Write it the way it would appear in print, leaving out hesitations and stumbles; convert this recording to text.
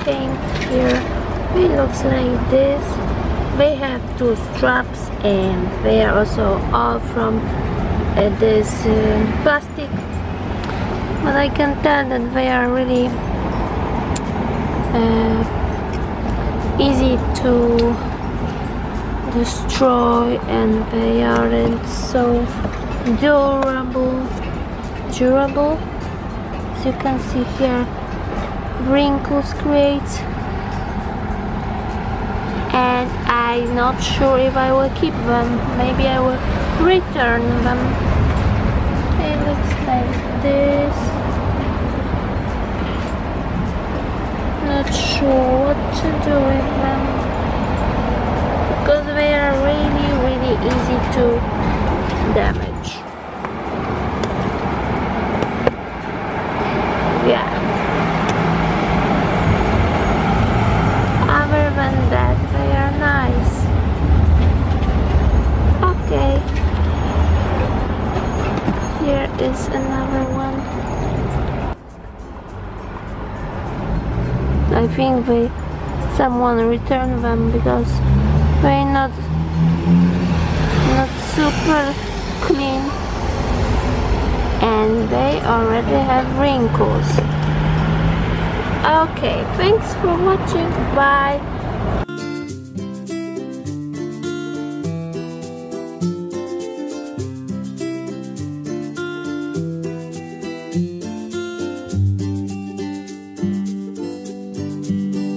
came here, it looks like this. They have two straps and they are also all from this plastic, but I can tell that they are really easy to destroy, and they aren't so durable. As you can see here, wrinkles create, and I'm not sure if I will keep them. Maybe I will return them. It looks like this. Not sure what to do with them because they are really easy to damage. Yeah. Other than that, they are nice. Okay. Here is another one. I think someone returned them because they're not super clean and they already have wrinkles. Okay, thanks for watching. Bye.